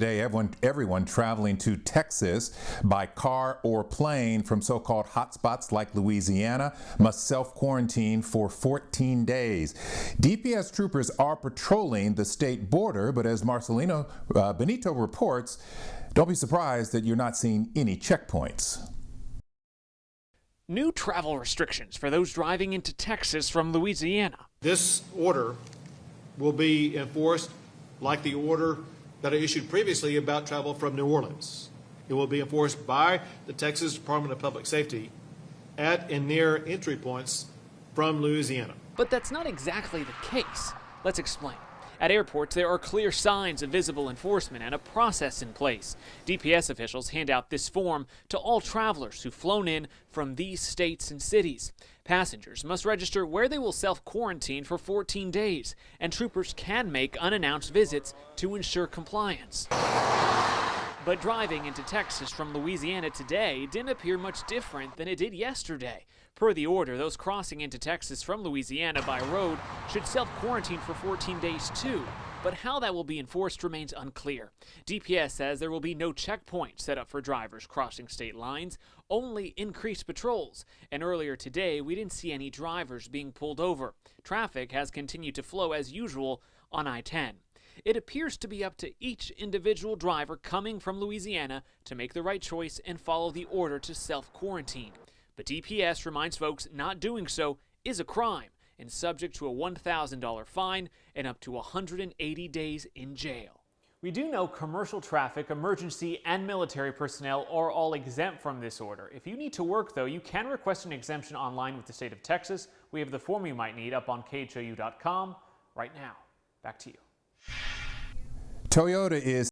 Today, everyone traveling to Texas by car or plane from so-called hotspots like Louisiana must self-quarantine for 14 days. DPS troopers are patrolling the state border, but as Marcelino Benito reports, don't be surprised that you're not seeing any checkpoints. New travel restrictions for those driving into Texas from Louisiana. This order will be enforced like the order that I issued previously about travel from New Orleans. It will be enforced by the Texas Department of Public Safety at and near entry points from Louisiana. But that's not exactly the case. Let's explain. At airports, there are clear signs of visible enforcement and a process in place. DPS officials hand out this form to all travelers who've flown in from these states and cities. Passengers must register where they will self-quarantine for 14 days, and troopers can make unannounced visits to ensure compliance. But driving into Texas from Louisiana today didn't appear much different than it did yesterday. Per the order, those crossing into Texas from Louisiana by road should self-quarantine for 14 days too. But how that will be enforced remains unclear. DPS says there will be no checkpoints set up for drivers crossing state lines, only increased patrols. And earlier today, we didn't see any drivers being pulled over. Traffic has continued to flow as usual on I-10. It appears to be up to each individual driver coming from Louisiana to make the right choice and follow the order to self-quarantine. But DPS reminds folks not doing so is a crime and subject to a $1,000 fine and up to 180 days in jail. We do know commercial traffic, emergency, and military personnel are all exempt from this order. If you need to work, though, you can request an exemption online with the state of Texas. We have the form you might need up on khou.com right now. Back to you. Toyota is